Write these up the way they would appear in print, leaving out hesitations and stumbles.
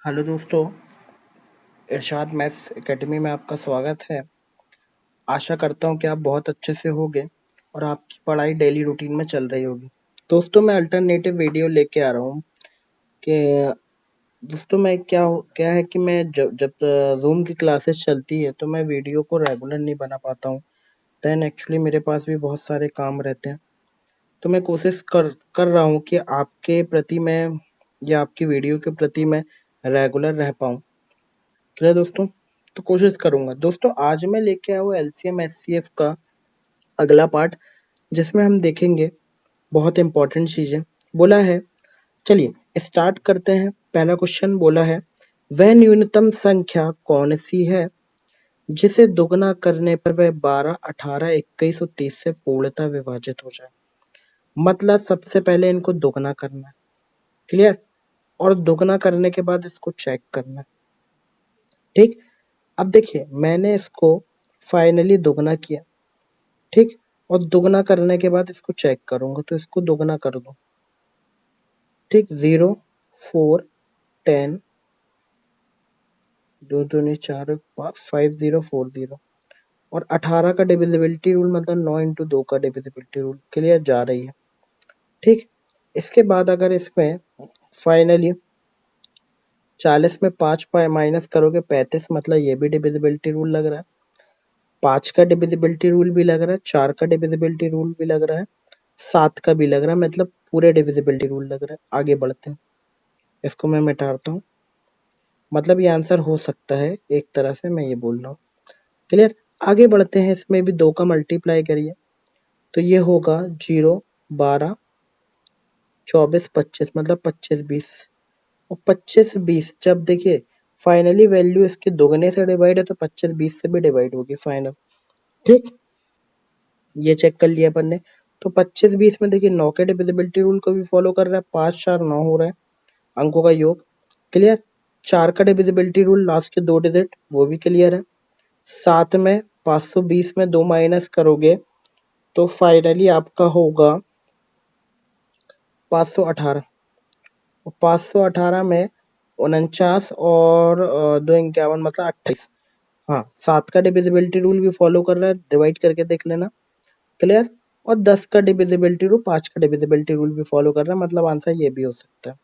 Hello दोस्तों, इरशाद maths academy में आपका स्वागत है। आशा करता हूँ कि आप बहुत अच्छे से होंगे और आपकी पढ़ाई डेली रूटीन में चल रही होगी। दोस्तों, मैं अल्टरनेटिव वीडियो लेके आ रहा हूँ कि दोस्तों मैं क्या है कि मैं जब जब जूम की क्लासेस चलती है तो मैं वीडियो को रेगुलर नहीं बना पाता हूँ। देन एक्चुअली मेरे पास भी बहुत सारे काम रहते हैं, तो मैं कोशिश कर रहा हूँ कि आपके प्रति मैं या आपकी वीडियो के प्रति मैं रेगुलर रह पाऊँ। क्लियर दोस्तों? तो कोशिश करूंगा। दोस्तों, आज मैं लेके आया हूँ एलसीएम एचसीएफ का अगला पार्ट, जिसमें हम देखेंगे बहुत इंपॉर्टेंट चीजें। बोला है, चलिए स्टार्ट करते हैं। पहला क्वेश्चन बोला है, वह न्यूनतम संख्या कौन सी है जिसे दोगुना करने पर वह 12, 18, 21 और 30 से पूर्णतः विभाजित हो जाए। मतलब सबसे पहले इनको दोगुना करना है। क्लियर? और दोगुना करने के बाद इसको चेक करना है। ठीक, अब देखिए मैंने इसको फाइनली दोगुना किया। ठीक, और दोगुना करने के बाद इसको चेक करूंगा, तो इसको दोगुना कर दो। ठीक, 0, 4, 10, 2 दूनी 4, 5, 0, 4, 0 और 18 का डिविजिबिलिटी रूल मतलब 9 इंटू 2 का डिविजिबिलिटी रूल। क्लियर? जा रही है। ठीक, इसके बाद अगर इसमें फाइनली 40 में 5 माइनस करोगे 35, मतलब ये भी डिविजिबिलिटी रूल लग रहा है। 5 का डिविजिबिलिटी रूल भी लग रहा है, 4 का डिविजिबिलिटी रूल भी लग रहा है, 7 का भी लग रहा है, मतलब पूरे डिविजिबिलिटी रूल लग रहा है। आगे बढ़ते हैं, इसको मैं मिटाता हूँ। मतलब ये आंसर हो सकता है, एक तरह से मैं ये बोल रहा हूँ। क्लियर? आगे बढ़ते हैं, इसमें भी 2 का मल्टीप्लाई करिए तो ये होगा 0, 12, 24, 25 मतलब 25, 20 और 25, 20 जब देखिए फाइनली वैल्यू इसके दोगुने से डिवाइड है तो 25, 20 से भी डिवाइड होगी फाइनल। ठीक, ये चेक कर लिया अपन ने। तो 25, 20 में देखिए 9 के डिविजिबिलिटी रूल को भी फॉलो कर रहा है। 5, 4, 9 हो रहा है अंकों का योग। क्लियर? 4 का डिविजिबिलिटी रूल लास्ट के 2 डिजिट वो भी क्लियर है। 7 में 520 में 2 माइनस करोगे तो फाइनली आपका होगा 518 और 518 में 49 और 2 51 मतलब 28। हाँ, 7 का डिविजिबिलिटी रूल भी फॉलो कर रहा है, डिवाइड करके देख लेना। क्लियर? और 10 का डिविजिबिलिटी रूल, 5 का डिविजिबिलिटी रूल भी फॉलो कर रहा है, मतलब आंसर ये भी हो सकता है।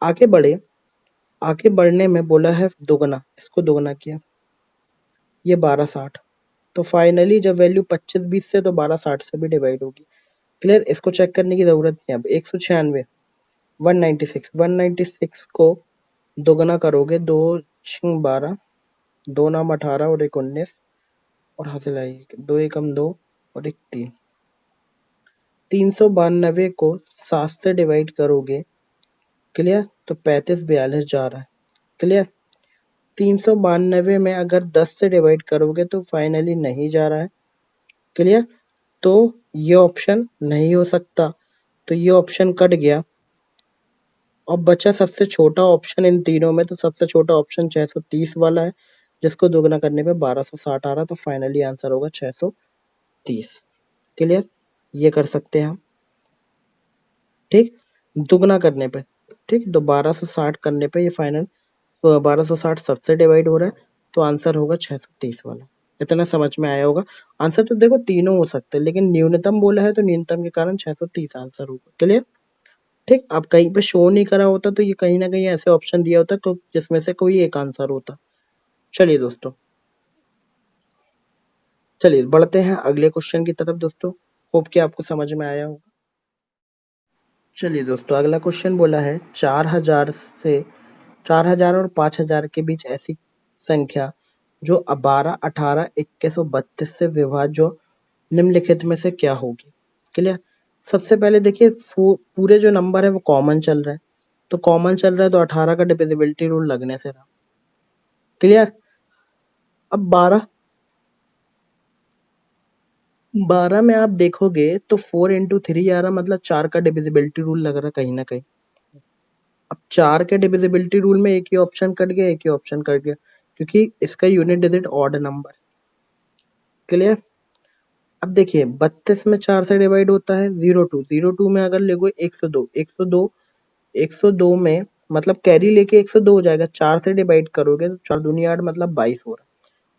आगे बढ़े, आगे बढ़ने में बोला है दोगुना, इसको दोगुना किया, ये 1260। तो फाइनली जब वैल्यू 25, 20 से तो 1260 से भी डिवाइड होगी। क्लियर? इसको चेक करने की जरूरत नहीं है। अब 196, 196, 196 को दोगुना करोगे, 2 6 12, 2 9 18 और 1 19 और हासिल आई 2 एकम 2 और 1 3। 392 को 7 से डिवाइड करोगे, क्लियर, तो 35 42 जा रहा है। क्लियर? 392 में अगर 10 से डिवाइड करोगे तो फाइनली नहीं जा रहा है। क्लियर? तो ये ऑप्शन नहीं हो सकता, तो ये ऑप्शन कट गया और बचा सबसे छोटा ऑप्शन इन तीनों में। तो सबसे छोटा ऑप्शन 630 वाला है, जिसको दोगुना करने पे 1260 आ रहा, तो फाइनली आंसर होगा 630। क्लियर? ये कर सकते हैं हम। ठीक, दुगना करने पे, ठीक, तो 1260 करने पे ये फाइनल 1260 सबसे डिवाइड हो रहा है, तो आंसर होगा 630 वाला। इतना समझ में आया होगा। आंसर तो देखो तीनों हो सकते हैं, लेकिन न्यूनतम बोला है तो न्यूनतम के कारण 630 आंसर होगा। क्लियर? ठीक, अब कहीं पे शो नहीं करा होता तो ये कहीं ना कहीं ऐसे ऑप्शन दिया होता तो जिसमें से कोई एक आंसर होता। चलिए दोस्तों, चलिए बढ़ते हैं अगले क्वेश्चन की तरफ दोस्तों। होप कि आपको समझ में आया होगा। चलिए दोस्तों, अगला क्वेश्चन बोला है 4000 और 5000 के बीच ऐसी संख्या जो 12, 18, 21 और 32 से विभाज्य निम्नलिखित में से क्या होगी। क्लियर? सबसे पहले देखिए पूरे जो नंबर है वो कॉमन चल रहा है, तो कॉमन चल रहा है तो 18 का डिविजिबिलिटी रूल लगने से रहा। क्लियर? अब 12 में आप देखोगे तो 4 इंटू 3 आ रहा, मतलब 4 का डिविजिबिलिटी रूल लग रहा है कहीं ना कहीं। अब 4 के डिविजिबिलिटी रूल में एक ही ऑप्शन कट गया, एक ही ऑप्शन कट गया, क्योंकि इसका unit digit odd number. Clear? अब देखिए 32 में 4 से डिवाइड होता है 02, 02 में अगर लेगो 102, 102 में मतलब कैरी लेके 102 हो जाएगा, 4 से डिवाइड करोगे तो 4 दूनी 8 मतलब 22 हो रहा है,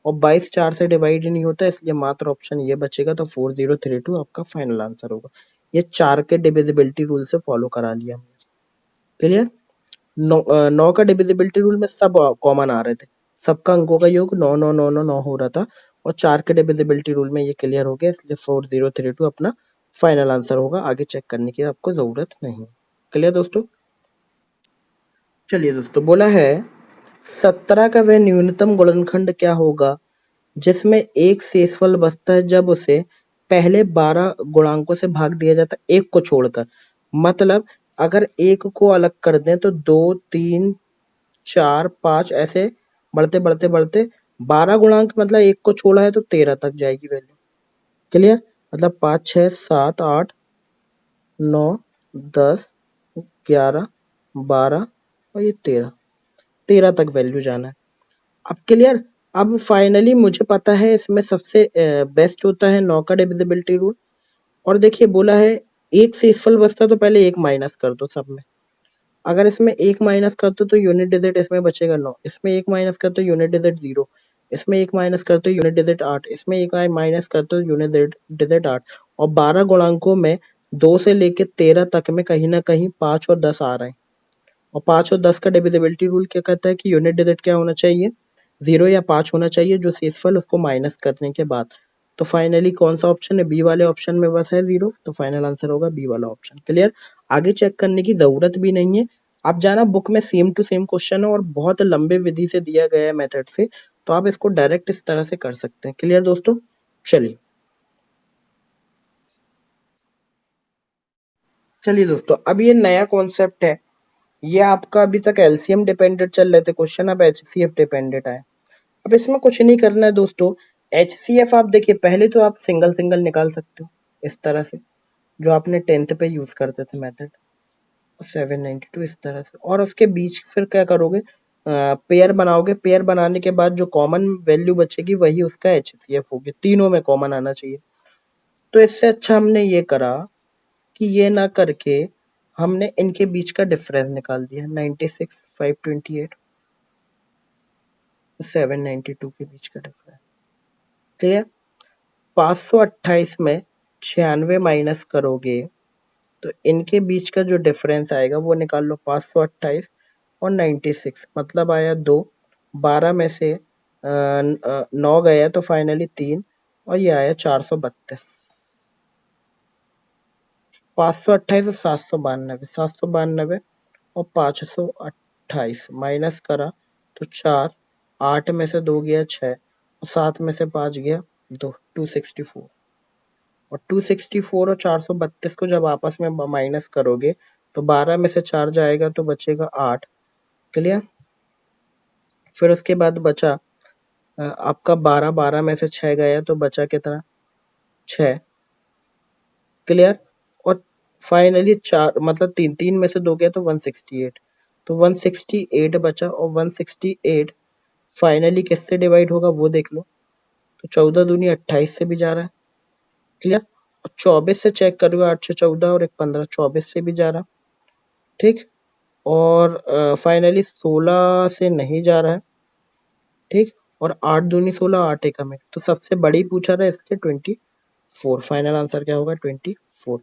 और 22 4 से डिवाइड ही नहीं होता, इसलिए मात्र ऑप्शन ये बचेगा, तो 4032 आपका फाइनल आंसर होगा। ये 4 के डिविजिबिलिटी रूल से फॉलो करा लिया हमने। क्लियर? 9 का डिविजिबिलिटी रूल में सब कॉमन आ रहे थे, सबका अंकों का योग 9 9 9 9 9 हो रहा था, और 4 के डिविजिबिलिटी रूल में ये क्लियर हो गया, इसलिए 4032 अपना फाइनल आंसर होगा, आगे चेक करने की आपको जरूरत नहीं। क्लियर दोस्तों? चलिए दोस्तों, बोला है 17 का वह न्यूनतम गुणनखंड क्या होगा जिसमें एक शेषफल बचता है जब उसे पहले 12 गुणांकों से भाग दिया जाता है एक को छोड़कर। मतलब अगर एक को अलग कर दें तो 2 3 4 5 ऐसे बढ़ते बढ़ते बढ़ते 12 गुणांक, मतलब एक को छोड़ा है तो 13 तक जाएगी वैल्यू। क्लियर? मतलब 5 6 7 8 9 10 11 12 और ये 13 तक वैल्यू जाना है। अब क्लियर? अब फाइनली मुझे पता है इसमें सबसे बेस्ट होता है 9 का डिविजिबिलिटी रूल। और देखिए बोला है एक से शेषफल बचता तो पहले एक माइनस कर दो सब में। अगर इसमें एक माइनस कर दो तो यूनिट डिजिट इसमें बचेगा 9, इसमें एक माइनस कर दो यूनिट डिजिट 0, इसमें एक माइनस कर दो यूनिट डिजिट 8, इसमें एक माइनस कर दो यूनिट डिजिट 8, और 12 गुणांकों में 2 से लेके 13 तक में कहीं ना कहीं 5 और 10 आ रहे हैं। और 5 और 10 का डिविजिबिलिटी रूल क्या कहता है कि यूनिट डिजिट क्या होना चाहिए, 0 या 5 होना चाहिए, जो शेषफल उसको माइनस करने के बाद। तो फाइनली कौन सा ऑप्शन है, बी वाले ऑप्शन में बस है 0, तो फाइनल आंसर होगा बी वाला ऑप्शन। क्लियर? आगे चेक करने की जरूरत भी नहीं है। आप जाना बुक में सेम टू सेम क्वेश्चन है और बहुत लंबे विधि से दिया गया है मेथड से, तो आप इसको डायरेक्ट इस तरह से कर सकते हैं। क्लियर दोस्तों? चलिए चलिए दोस्तों, अब ये नया कॉन्सेप्ट है, ये आपका अभी तक एलसीएम डिपेंडेंट चल रहे थे क्वेश्चन, अब एचसीएफ डिपेंडेंट आए। अब इसमें कुछ नहीं करना है दोस्तों। एचसीएफ आप देखिए, पहले तो आप सिंगल सिंगल निकाल सकते हो इस तरह से, जो आपने 10th पे यूज करते थे मेथड, 792 इस तरह से, और उसके बीच फिर क्या करोगे, पेयर बनाओगे, पेयर बनाने के बाद जो कॉमन वैल्यू बचेगी वही उसका एचसीएफ होगी, तीनों में कॉमन आना चाहिए। तो इससे अच्छा हमने ये करा कि ये ना करके हमने इनके बीच का डिफरेंस निकाल दिया, 96 528 792 के बीच का डिफरेंस। क्लियर? 528 में 96 माइनस करोगे तो इनके बीच का जो डिफरेंस आएगा वो निकाल लो, 528 और 96, मतलब आया 2, 12 में से 9 गया तो फाइनली 3, और ये आया 432। 528 और 792, 792 और 528 माइनस करा तो 4, 8 में से 2 गया 6, और 7 में से 5 गया 2, 264। और 264 और 432 को जब आपस में माइनस करोगे तो 12 में से 4 जाएगा तो बचेगा 8। क्लियर? फिर उसके बाद बचा आपका 12, 12 में से 6 गया तो बचा कितना, 6। क्लियर? और फाइनली 4 मतलब 3, 3 में से 2 गया तो 168, तो 168 बचा, और 168 फाइनली किससे डिवाइड होगा वो देख लो, तो 14 दूनी 28 से भी जा रहा है। क्लियर? और 24 से चेक करोगे, 8 से 14 और एक 15, 24 से भी जा रहा। ठीक? और फाइनली 16 से नहीं जा रहा है। ठीक? और 8 दूनी 16, 8 एकम 1, तो सबसे बड़ी पूछा था इसके 24, फाइनल आंसर क्या होगा 24।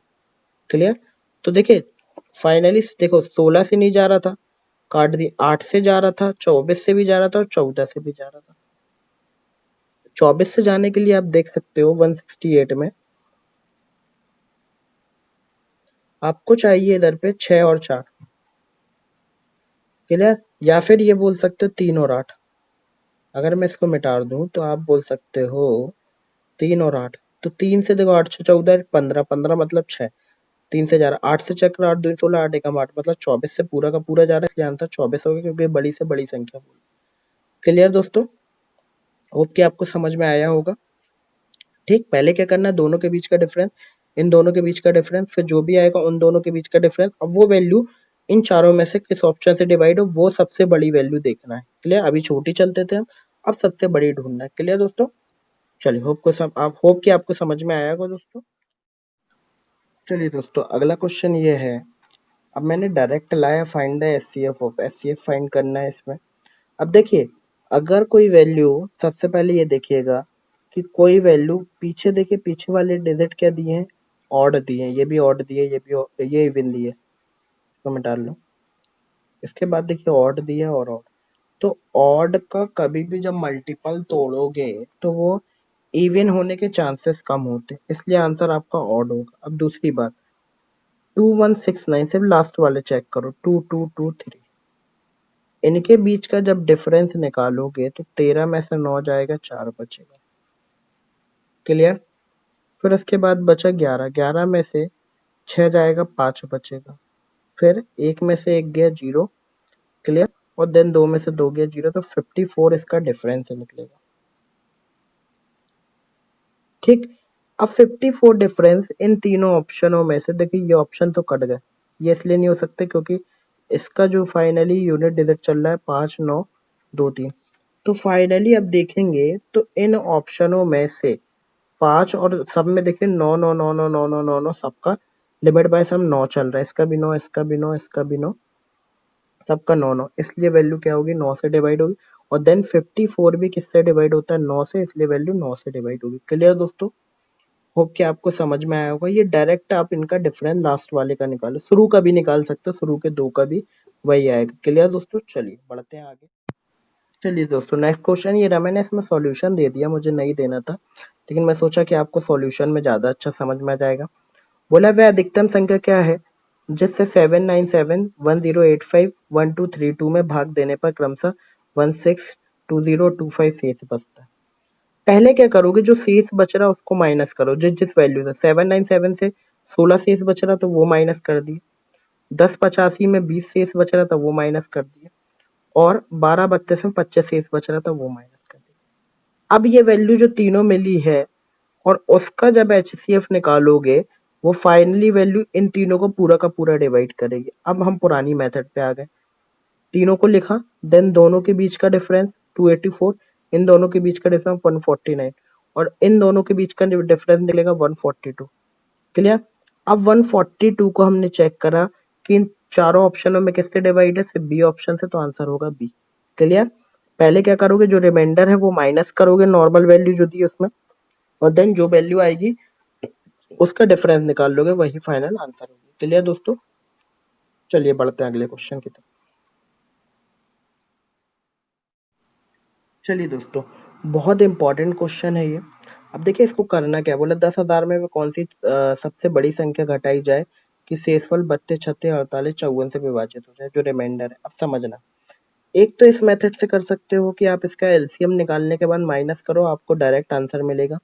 क्लियर? तो देखिए फाइनली देखो 16 से नहीं जा रहा था, काट दी, 8 से जा रहा था, 24 से भी जा रहा था, और 14 से भी जा रहा था। 24 से जाने के लिए आप देख सकते हो 168 में आपको चाहिए इधर पे 6 और 4। क्लियर? या फिर ये बोल सकते हो 3 और 8। अगर मैं इसको मिटा दूं तो आप बोल सकते हो 3 और 8, तो 3 से देखो 8 से 14 15, 15 मतलब 6, 3 से जा रहा, 8 से चक्र 8 2 16, 8 एकम 8, मतलब 24 से पूरा का पूरा जा रहा है, इसलिए आंसर 24 होगा, क्योंकि बड़ी से बड़ी संख्या बोली। क्लियर दोस्तों? होप कि आपको समझ में आया होगा। ठीक, पहले क्या करना है, दोनों के बीच का डिफरेंस, इन दोनों के बीच का डिफरेंस, फिर जो भी आएगा उन दोनों के बीच का डिफरेंस, अब वो वैल्यू इन चारों में से किस ऑप्शन से डिवाइड हो वो सबसे बड़ी वैल्यू देखना है। क्लियर? अभी छोटी चलते थे हम, अब सबसे बड़ी ढूंढना है। क्लियर दोस्तों? चलिए होप कि आपको समझ में आया होगा दोस्तों। चलिए दोस्तों, अगला क्वेश्चन ये है, अब मैंने डायरेक्ट लाया फाइंड द एचसीएफ फाइंड करना है इसमें। अब देखिए, अगर कोई वैल्यू, सबसे पहले ये देखिएगा कि कोई वैल्यू पीछे, देखिए पीछे वाले डिजिट क्या दिए हैं, ऑड दिए हैं, ये भी ऑड दिए, ये इवन दिए, इसको मैं डाल लूं। इसके बाद देखिए ऑड दिया और ऑड, तो ऑड का कभी भी जब मल्टीपल तोड़ोगे तो वो इवन होने के चांसेस कम होते, इसलिए आंसर आपका ऑड होगा। अब दूसरी बात, 2169 सिर्फ लास्ट वाले चेक करो, 2223, इनके बीच का जब डिफरेंस निकालोगे तो 13 में से 9 जाएगा, 4 बचेगा। क्लियर? फिर उसके बाद बचा 11, 11 में से 6 जाएगा, 5 बचेगा। फिर एक में से एक गया, 0। क्लियर? और देन 2 में से 2 गया, 0, तो 54 इसका डिफरेंस निकलेगा। ठीक, अब 54 डिफरेंस इन तीनों ऑप्शनों में से, देखिए ये ऑप्शन तो कट गए, ये इसलिए नहीं हो सकते क्योंकि इसका जो फाइनली यूनिट डिजिट चल रहा है 5923। तो फाइनली अब देखेंगे तो इन ऑप्शनों में से 5 और सब में देखिए 9 9 9 9 9 9 9 9, सबका लिमिट बाय सम 9 चल रहा है, इसका भी 9, इसका भी 9, इसका भी 9, सबका 9 9, इसलिए वैल्यू क्या होगी, 9 से डिवाइड होगी। और देन 54 भी किससे डिवाइड होता है, 9 से, इसलिए वैल्यू 9 से डिवाइड होगी। क्लियर दोस्तों? होप कि आपको समझ में आया होगा। ये डायरेक्ट आप इनका डिफरेंस लास्ट वाले का निकालो, शुरू का भी निकाल सकते हो, शुरू के 2 का भी वही आएगा। क्लियर दोस्तों? चलिए बढ़ते हैं आगे। चलिए दोस्तों, नेक्स्ट क्वेश्चन ये रहा, मैंने इसमें सॉल्यूशन दे दिया, मुझे नहीं देना था, लेकिन मैं सोचा कि आपको सॉल्यूशन में ज़्यादा अच्छा समझ में आ जाएगा। बोला वह अधिकतम संख्या क्या है जिससे 797 1085 1232 में भाग देने पर क्रमशः 162025 शेष बचता है। पहले क्या करोगे, जो शेष बच रहा है उसको माइनस करो, जिस जिस वैल्यू से 797 से 16 शेष बच रहा तो वो माइनस कर दिए, 1085 में 20 शेष बच रहा था वो माइनस कर दिए, और 1232 में 25 शेष बच रहा था वो माइनस कर दिया। अब ये वैल्यू जो तीनों मिली है और उसका जब एचसीएफ निकालोगे, वो फाइनली वैल्यू इन तीनों को पूरा का पूरा डिवाइड करेगी। अब हम पुरानी मेथड पे आ गए, तीनों को लिखा, देन दोनों के बीच का डिफरेंस 284, इन दोनों के बीच का डिफरेंस 149, और इन दोनों के बीच का डिफरेंस निकलेगा 142। क्लियर? अब 142 को हमने चेक करा कि इन चारों ऑप्शनों में किससे डिवाइड है, सिर्फ बी ऑप्शन से, तो आंसर होगा बी। क्लियर? पहले क्या करोगे, जो रिमाइंडर है वो माइनस करोगे नॉर्मल वैल्यू जो दी उसमें, और देन जो वैल्यू आएगी उसका डिफरेंस निकाल लोगे, वही फाइनल आंसर होगी। क्लियर दोस्तों? चलिए बढ़ते हैं अगले क्वेश्चन की तरफ। चलिए दोस्तों, बहुत इंपॉर्टेंट क्वेश्चन है ये। अब देखिए इसको करना क्या है, बोला 10,000 में कौन सी सबसे बड़ी संख्या घटाई जाए कि शेषफल 32 36 48 54 से विभाजित हो जाए, जो रिमाइंडर है। अब समझना, एक तो इस मेथड से कर सकते हो कि आप इसका एलसीएम निकालने के बाद माइनस करो, आपको डायरेक्ट आंसर मिलेगा,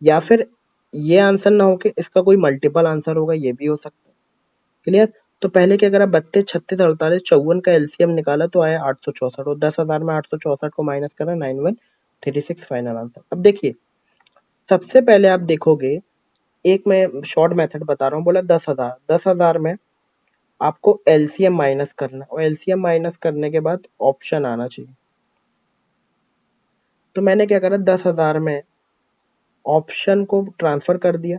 या फिर ये आंसर ना हो कि इसका कोई मल्टीपल आंसर होगा, ये भी हो सकता है। क्लियर? तो पहले क्या करा, 32 36 48 54 का एलसीएम निकाला तो आया 864, और 10,000 में 864 को माइनस करा, 9136 फाइनल आंसर। अब देखिए, सबसे पहले आप देखोगे, एक मैं शॉर्ट मेथड बता रहा हूँ, बोला 10,000, 10,000 में आपको एलसीएम माइनस करना, और एलसीएम माइनस करने के बाद ऑप्शन आना चाहिए। तो मैंने क्या करा, 10,000 में ऑप्शन को ट्रांसफर कर दिया,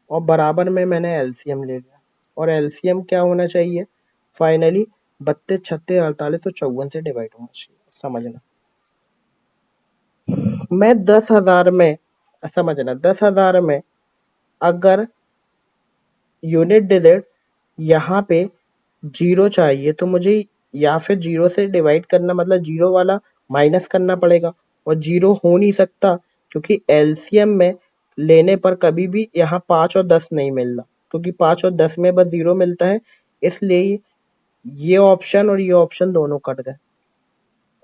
और बराबर में मैंने एलसीएम ले लिया, और एलसीएम क्या होना चाहिए, फाइनली 32 36 48 तो 54 से डिवाइड होना चाहिए। समझना, मैं 10,000 में, समझना 10,000 में अगर यूनिट डिजिट यहाँ पे 0 चाहिए तो मुझे या फिर 0 से डिवाइड करना, मतलब 0 वाला माइनस करना पड़ेगा, और 0 हो नहीं सकता क्योंकि एलसीएम में लेने पर कभी भी यहाँ 5 और 10 नहीं मिल रहा, क्योंकि 5 और 10 में बस 0 मिलता है, इसलिए ये ऑप्शन और ये ऑप्शन दोनों कट गए,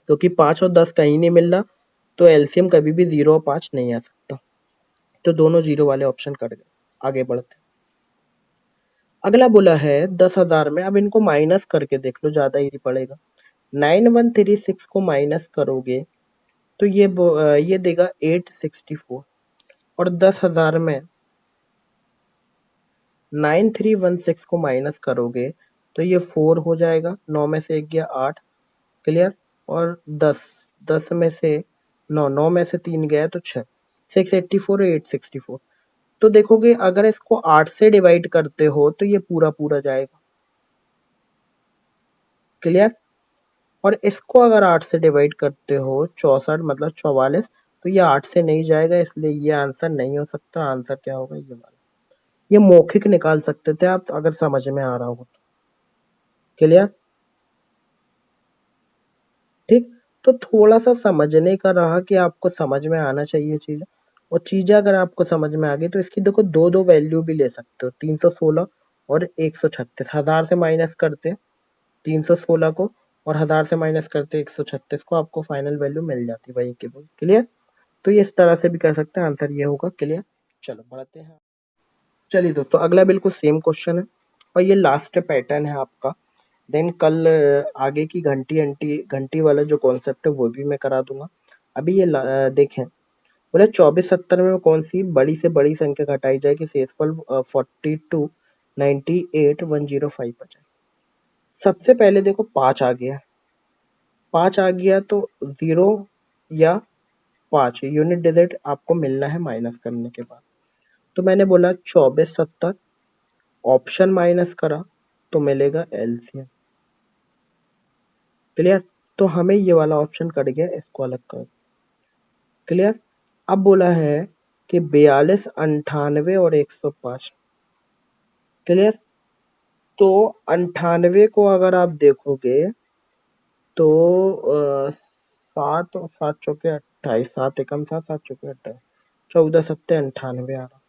क्योंकि 5 और 10 कहीं नहीं मिल रहा, तो एलसीएम कभी भी 0 और 5 नहीं आ सकता, तो दोनों 0 वाले ऑप्शन कट गए। आगे बढ़ते हैं। अगला बोला है 10,000 में, अब इनको माइनस करके देख लो, ज्यादा इजी पड़ेगा। 9136 को माइनस करोगे तो ये देगा 864, और 10,000 में 9316 को माइनस करोगे तो ये 4 हो जाएगा, 9 में से एक गया 8। क्लियर? और 10, 10 में से 9, 9 में से 3 गया तो 6, 684 और 864। तो देखोगे अगर इसको 8 से डिवाइड करते हो तो ये पूरा पूरा जाएगा, क्लियर। और इसको अगर 8 से डिवाइड करते हो 64 मतलब 44, तो ये 8 से नहीं जाएगा, इसलिए ये आंसर नहीं हो सकता। आंसर क्या होगा? ये वाला। ये मौखिक निकाल सकते थे आप अगर समझ में आ रहा हो तो। क्लियर। ठीक। तो थोड़ा सा समझने का रहा कि आपको समझ में आना चाहिए चीजें, और चीजें अगर आपको समझ में आ गई तो इसकी देखो दो दो वैल्यू भी ले सकते हो, 316 और 136। 1000 से माइनस करते 316 को और 1000 से माइनस करते 136 को, आपको फाइनल वैल्यू मिल जाती है वही की वही। क्लियर। तो ये इस तरह से भी कर सकते हैं, आंसर ये होगा। क्लियर। चलो बढ़ते हैं। चलिए दोस्तों, अगला बिल्कुल सेम क्वेश्चन है और ये लास्ट पैटर्न है आपका। देन कल आगे की घंटी अंटी घंटी वाला जो कॉन्सेप्ट है वो भी मैं करा दूंगा। अभी ये देखें, बोले 2470 में कौन सी बड़ी से बड़ी संख्या घटाई जाए कि शेषफल 4298 105 आ जाए। सबसे पहले देखो 5 आ गया, 5 आ गया तो 0 या 5 यूनिट डिजिट आपको मिलना है माइनस करने के बाद। तो मैंने बोला 2470, ऑप्शन माइनस करा तो मिलेगा एलसीएम। क्लियर। तो हमें ये वाला ऑप्शन कट गया, इसको अलग कर। क्लियर। अब बोला है कि 42 98 और 105। क्लियर। तो 98 को अगर आप देखोगे तो 7 और 7 चौके 28, 7 एकम 7, 7 चौके 28, 14 सत्ते 98 आ रहा।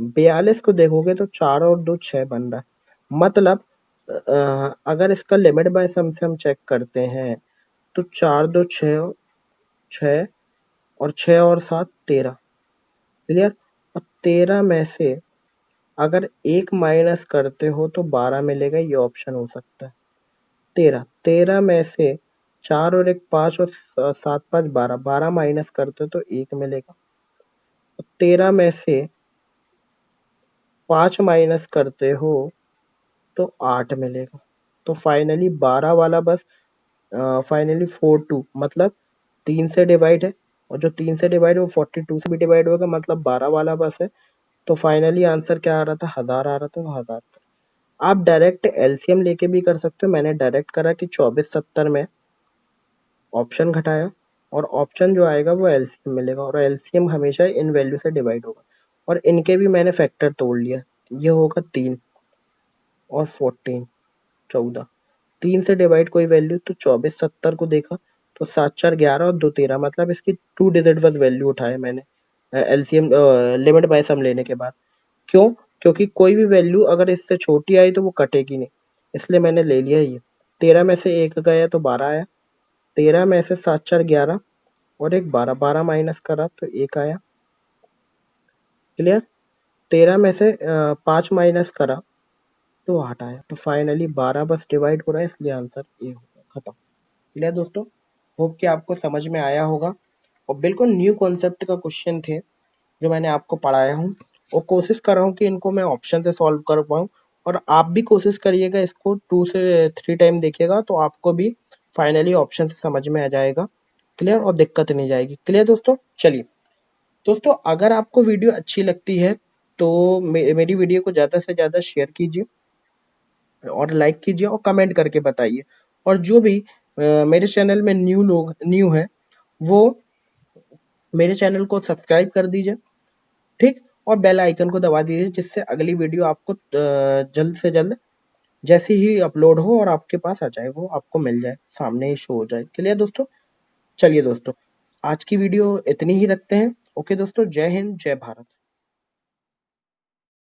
42 को देखोगे तो 4 और 2 6 बन रहा है। मतलब अगर इसका लिमिट बाय सम से हम चेक करते हैं तो 4 2 6, 6 और 6 और 7 13। क्लियर। और 13 में से अगर एक माइनस करते हो तो 12 मिलेगा, ये ऑप्शन हो सकता है। 13, 13 में से 4 और 1 5 और 7 5 12, 12 माइनस करते तो 1 मिलेगा। 13 में से 5 माइनस करते हो तो 8 मिलेगा। तो फाइनली 12 वाला बस फाइनली 42 मतलब 3 से डिवाइड है, और जो 3 से डिवाइड है वो 42 से भी डिवाइड होगा, मतलब 12 वाला बस है। तो फाइनली आंसर क्या आ रहा था? 1000 आ रहा था, तो 1000। आप डायरेक्ट एलसीएम लेके भी कर सकते हो, मैंने डायरेक्ट करा कि 2470 में ऑप्शन घटाया और ऑप्शन जो आएगा वो एलसीएम मिलेगा, और एलसीएम हमेशा इन वैल्यू से डिवाइड होगा, और इनके भी मैंने फैक्टर तोड़ लिया। ये होगा 3 और 14 14, 3 से डिवाइड कोई वैल्यू तो 2470 को देखा तो 7 4 11 और 2 13, मतलब इसकी 2 डिजिट बस वैल्यू उठाया मैंने एलसीएम लिमिट बाय सम लेने के बाद। क्यों? क्योंकि कोई भी वैल्यू अगर इससे छोटी आई तो वो कटेगी नहीं, इसलिए मैंने ले लिया ये। 13 में से एक गया तो 12 आया, 13 में से 7 4 11 और एक 12, 12 माइनस करा तो एक आया। क्लियर। 13 में से 5 माइनस करा तो 8 आया। तो फाइनली 12 बस डिवाइड हो रहा है, इसलिए आंसर ए होगा। खत्म। क्लियर दोस्तों। होप कि आपको समझ में आया होगा, और बिल्कुल न्यू कॉन्सेप्ट का क्वेश्चन थे जो मैंने आपको पढ़ाया हूँ, और कोशिश कर रहा हूँ कि इनको मैं ऑप्शन से सॉल्व कर पाऊँ। और आप भी कोशिश करिएगा, इसको 2 से 3 टाइम देखिएगा तो आपको भी फाइनली ऑप्शन से समझ में आ जाएगा। क्लियर। और दिक्कत नहीं जाएगी। क्लियर दोस्तों। चलिए दोस्तों, अगर आपको वीडियो अच्छी लगती है तो मेरी वीडियो को ज़्यादा से ज़्यादा शेयर कीजिए और लाइक कीजिए और कमेंट करके बताइए। और जो भी मेरे चैनल में न्यू है वो मेरे चैनल को सब्सक्राइब कर दीजिए। ठीक। और बेल आइकन को दबा दीजिए, जिससे अगली वीडियो आपको जल्द से जल्द जैसे ही अपलोड हो और आपके पास आ जाए, वो आपको मिल जाए, सामने ही शो हो जाए। क्लियर दोस्तों। चलिए दोस्तों, आज की वीडियो इतनी ही रखते हैं। ओके दोस्तों, जय हिंद जय भारत।